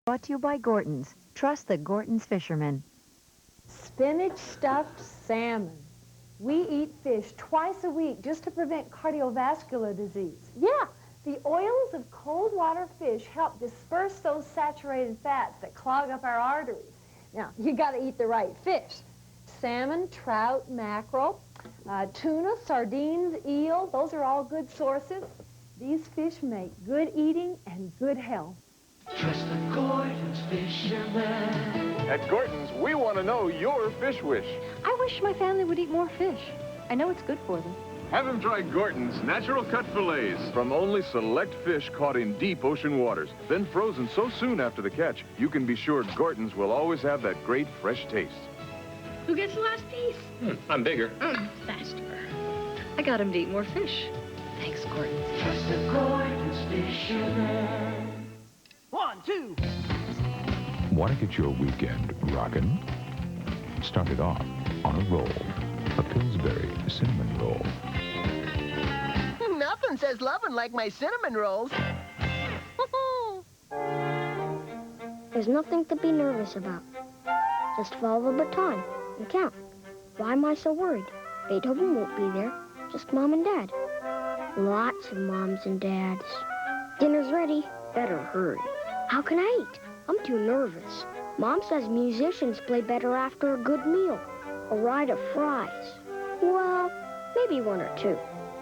Brought to you by Gorton's. Trust the Gorton's fishermen. Spinach stuffed salmon. We eat fish twice a week just to prevent cardiovascular disease. Yeah, the oils of cold water fish help disperse those saturated fats that clog up our arteries. Now, you got to eat the right fish. Salmon, trout, mackerel, tuna, sardines, eel, those are all good sources. These fish make good eating and good health. Trust the Gorton's fisherman. At Gorton's, we want to know your fish wish. I wish my family would eat more fish. I know it's good for them. Have them try Gorton's natural cut fillets from only select fish caught in deep ocean waters, then frozen so soon after the catch, you can be sure Gorton's will always have that great fresh taste. Who gets the last piece? I'm bigger. Faster. I got him to eat more fish. Thanks, Gorton. Trust the Gorton's fisherman. 1, 2. Want to get your weekend rockin'? Start it off on a roll. A Pillsbury cinnamon roll. Nothing says lovin' like my cinnamon rolls. There's nothing to be nervous about. Just follow the baton and count. Why am I so worried? Beethoven won't be there. Just Mom and Dad. Lots of moms and dads. Dinner's ready. Better hurry. How can I eat? I'm too nervous. Mom says musicians play better after a good meal. A ride of fries. Well, maybe 1 or 2.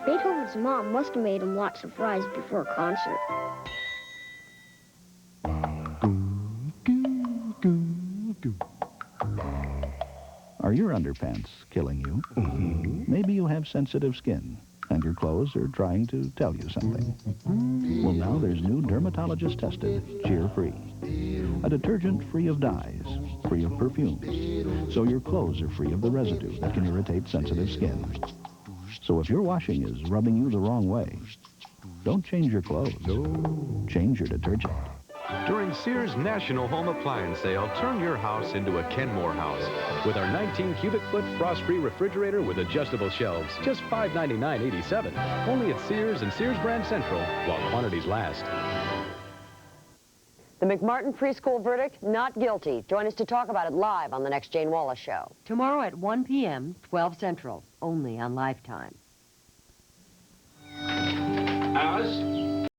Beethoven's mom must have made him lots of fries before a concert. Are your underpants killing you? Maybe you have sensitive skin, and your clothes are trying to tell you something. Well, now there's new dermatologist-tested Cheer-Free. A detergent free of dyes, free of perfumes, so your clothes are free of the residue that can irritate sensitive skin. So if your washing is rubbing you the wrong way, don't change your clothes. Change your detergent. During Sears National Home Appliance Sale, turn your house into a Kenmore house with our 19 cubic foot frost-free refrigerator with adjustable shelves. Just $599.87. Only at Sears and Sears Brand Central while quantities last. The McMartin preschool verdict, not guilty. Join us to talk about it live on the next Jane Wallace Show. Tomorrow at 1 p.m., 12 Central, only on Lifetime. Alice?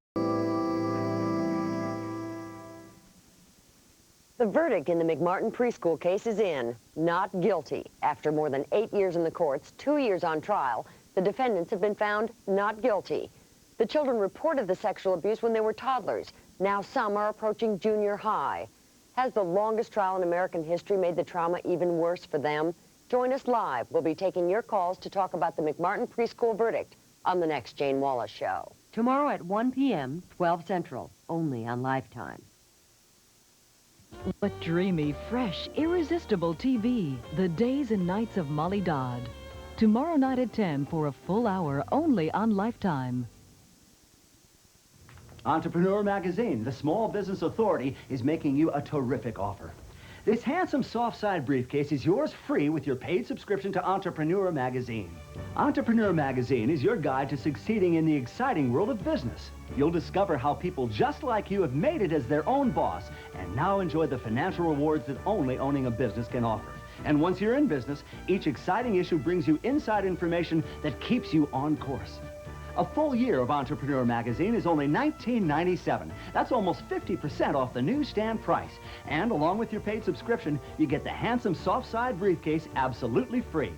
The verdict in the McMartin preschool case is in, not guilty. After more than 8 years in the courts, 2 years on trial, the defendants have been found not guilty. The children reported the sexual abuse when they were toddlers. Now some are approaching junior high. Has the longest trial in American history made the trauma even worse for them? Join us live. We'll be taking your calls to talk about the McMartin preschool verdict on the next Jane Wallace Show. Tomorrow at 1 p.m., 12 Central, only on Lifetime. But dreamy, fresh, irresistible TV, The Days and Nights of Molly Dodd. Tomorrow night at 10 for a full hour, only on Lifetime. Entrepreneur Magazine, the small business authority, is making you a terrific offer. This handsome soft-side briefcase is yours free with your paid subscription to Entrepreneur Magazine. Entrepreneur Magazine is your guide to succeeding in the exciting world of business. You'll discover how people just like you have made it as their own boss and now enjoy the financial rewards that only owning a business can offer. And once you're in business, each exciting issue brings you inside information that keeps you on course. A full year of Entrepreneur Magazine is only $19.97. That's almost 50% off the newsstand price. And along with your paid subscription, you get the handsome soft-side briefcase absolutely free.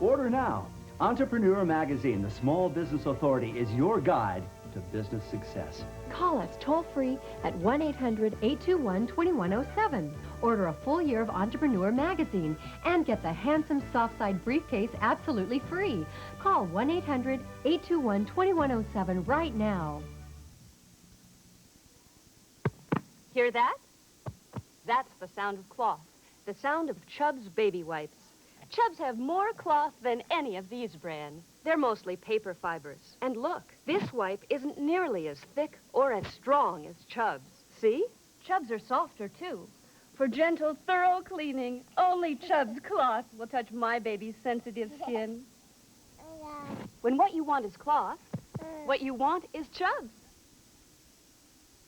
Order now. Entrepreneur Magazine, the small business authority, is your guide to business success. Call us toll-free at 1-800-821-2107. Order a full year of Entrepreneur Magazine and get the handsome soft-side briefcase absolutely free. Call 1-800-821-2107 right now. Hear that? That's the sound of cloth. The sound of Chubs baby wipes. Chubs have more cloth than any of these brands. They're mostly paper fibers. And look, this wipe isn't nearly as thick or as strong as Chubs. See? Chubs are softer, too. For gentle, thorough cleaning, only Chubs cloth will touch my baby's sensitive skin. When what you want is cloth, what you want is Chubs.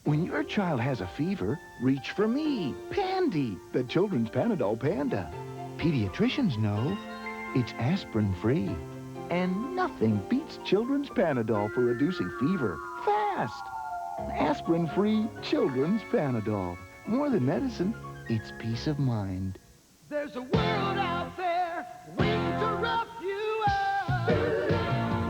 When your child has a fever, reach for me, Pandy, the children's Panadol Panda. Pediatricians know it's aspirin-free. And nothing beats children's Panadol for reducing fever fast. Aspirin-free children's Panadol. More than medicine, it's peace of mind. There's a world out there waiting to rough you up.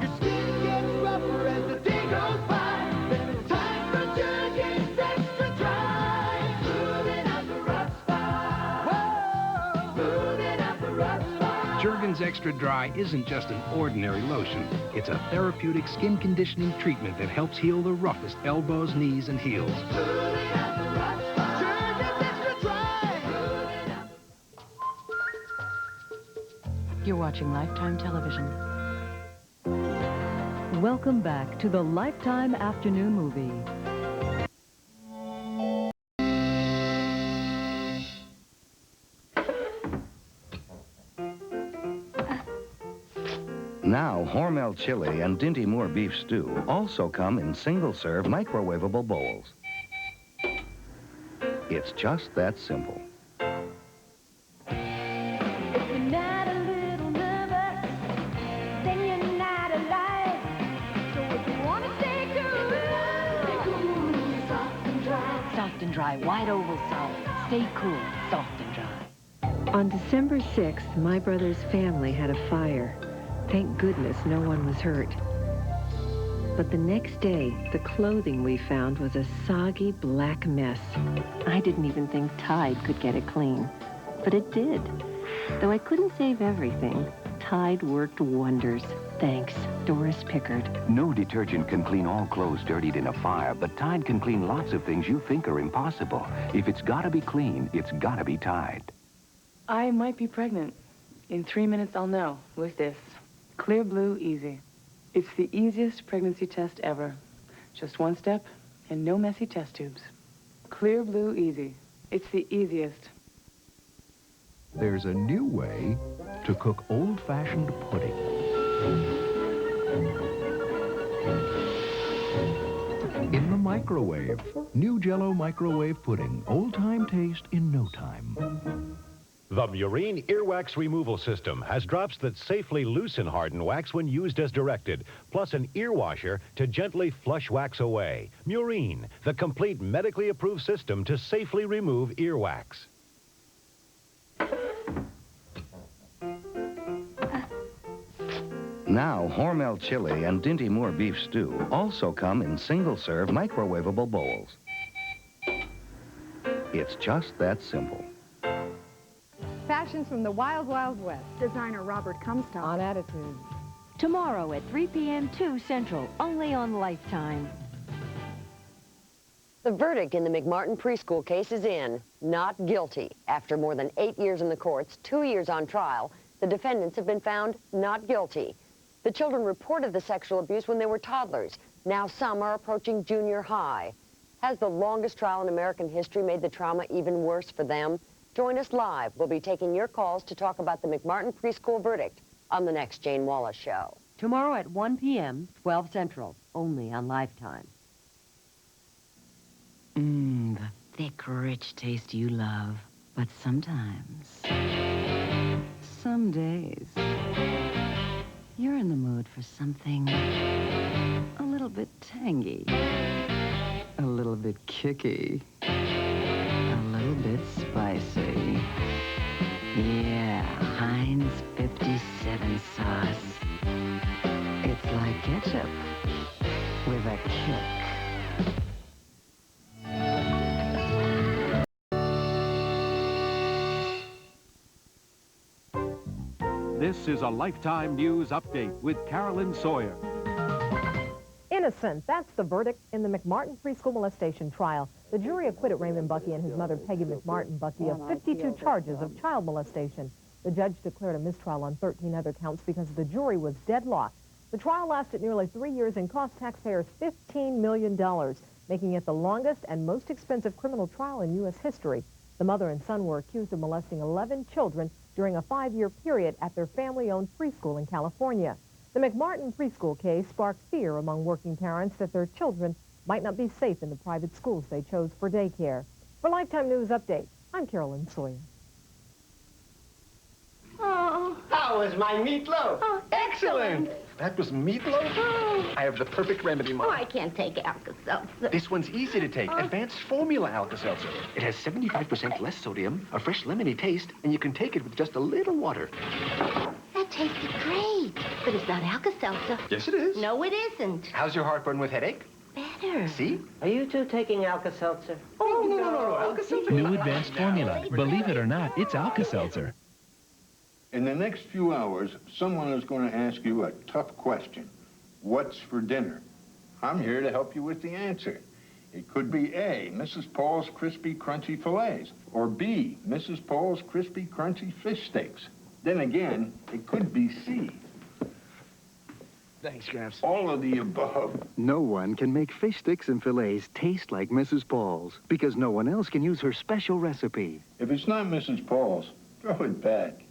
Your skin gets rougher as the day goes by. Then it's time for Jergens Extra Dry. Smoothing out the rough spot. Whoa! Smoothing out the rough spot. Jergens Extra Dry isn't just an ordinary lotion. It's a therapeutic skin conditioning treatment that helps heal the roughest elbows, knees, and heels. Smoothing out the rough spot. Jergens Extra Dry. You're watching Lifetime Television. Welcome back to the Lifetime Afternoon Movie. Now, Hormel chili and Dinty Moore beef stew also come in single-serve microwavable bowls. It's just that simple. Dry, wide oval solid. Stay cool, soft and dry. On December 6th, my brother's family had a fire. Thank goodness no one was hurt. But the next day, the clothing we found was a soggy black mess. I didn't even think Tide could get it clean. But it did. Though I couldn't save everything, Tide worked wonders. Thanks, Doris Pickard. No detergent can clean all clothes dirtied in a fire, but Tide can clean lots of things you think are impossible. If it's gotta be clean, it's gotta be Tide. I might be pregnant. In 3 minutes, I'll know with this. ClearBlue Easy. It's the easiest pregnancy test ever. Just one step and no messy test tubes. ClearBlue Easy. It's the easiest. There's a new way to cook old-fashioned pudding. In the microwave. New Jell-O microwave pudding. Old-time taste in no time. The Murine Earwax Removal System has drops that safely loosen hardened wax when used as directed, plus an ear washer to gently flush wax away. Murine, the complete medically approved system to safely remove earwax. Now, Hormel chili and Dinty Moore beef stew also come in single-serve microwavable bowls. It's just that simple. Fashions from the Wild Wild West. Designer Robert Comstock. On Attitude. Tomorrow at 3 p.m. 2 Central, only on Lifetime. The verdict in the McMartin preschool case is in. Not guilty. After more than 8 years in the courts, 2 years on trial, the defendants have been found not guilty. The children reported the sexual abuse when they were toddlers. Now some are approaching junior high. Has the longest trial in American history made the trauma even worse for them? Join us live. We'll be taking your calls to talk about the McMartin preschool verdict on the next Jane Wallace Show. Tomorrow at 1 p.m., 12 Central, only on Lifetime. The thick, rich taste you love. But sometimes, some days, you're in the mood for something a little bit tangy, a little bit kicky, a little bit spicy. Yeah, Heinz 57 sauce. It's like ketchup with a kick. This is a Lifetime News Update with Carolyn Sawyer. Innocent. That's the verdict in the McMartin preschool molestation trial. The jury acquitted Raymond Bucky and his mother, Peggy McMartin Bucky, of 52 charges of child molestation. The judge declared a mistrial on 13 other counts because the jury was deadlocked. The trial lasted nearly 3 years and cost taxpayers $15 million, making it the longest and most expensive criminal trial in U.S. history. The mother and son were accused of molesting 11 children during a 5-year period at their family-owned preschool in California. The McMartin preschool case sparked fear among working parents that their children might not be safe in the private schools they chose for daycare. For Lifetime News Update, I'm Carolyn Sawyer. Oh. How was my meatloaf? Oh, excellent. That was meatloaf? Oh. I have the perfect remedy, Mom. Oh, I can't take Alka-Seltzer. This one's easy to take. Advanced formula Alka-Seltzer. It has 75% less sodium, a fresh lemony taste, and you can take it with just a little water. That tasted great. But it's not Alka-Seltzer. Yes, it is. No, it isn't. How's your heartburn with headache? Better. See? Are you two taking Alka-Seltzer? Oh, no. Alka-Seltzer. New advanced formula. Believe it or not, it's Alka-Seltzer. In the next few hours, someone is going to ask you a tough question. What's for dinner? I'm here to help you with the answer. It could be A, Mrs. Paul's Crispy Crunchy Fillets, or B, Mrs. Paul's Crispy Crunchy Fish Steaks. Then again, it could be C. Thanks, Gramps. All of the above. No one can make fish sticks and fillets taste like Mrs. Paul's, because no one else can use her special recipe. If it's not Mrs. Paul's, throw it back.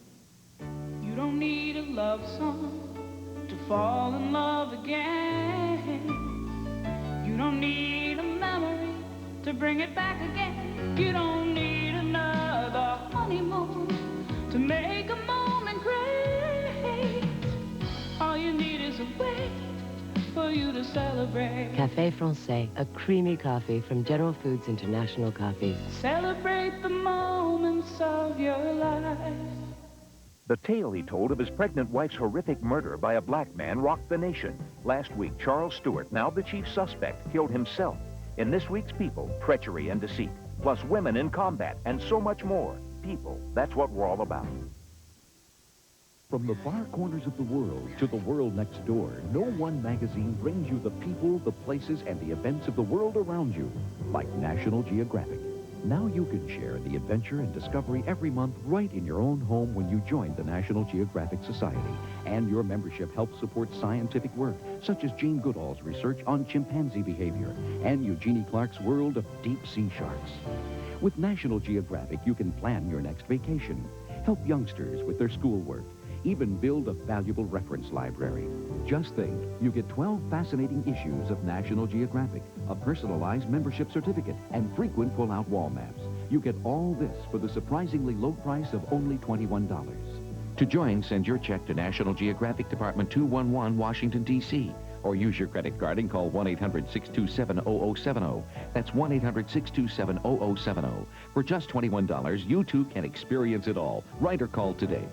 You don't need a love song to fall in love again. You don't need a memory to bring it back again. You don't need another honeymoon to make a moment great. All you need is a way for you to celebrate. Café Francais, a creamy coffee from General Foods International Coffees. Celebrate the moments of your life. The tale he told of his pregnant wife's horrific murder by a black man rocked the nation. Last week, Charles Stewart, now the chief suspect, killed himself. In this week's People, treachery and deceit, plus women in combat, and so much more. People, that's what we're all about. From the far corners of the world to the world next door, no one magazine brings you the people, the places, and the events of the world around you, like National Geographic. Now you can share the adventure and discovery every month right in your own home when you join the National Geographic Society. And your membership helps support scientific work, such as Jane Goodall's research on chimpanzee behavior and Eugenie Clark's world of deep-sea sharks. With National Geographic, you can plan your next vacation, help youngsters with their schoolwork, even build a valuable reference library. Just think, you get 12 fascinating issues of National Geographic, a personalized membership certificate, and frequent pull-out wall maps. You get all this for the surprisingly low price of only $21. To join, send your check to National Geographic Department 211, Washington, D.C., or use your credit card and call 1-800-627-0070. That's 1-800-627-0070. For just $21, you too can experience it all. Write or call today.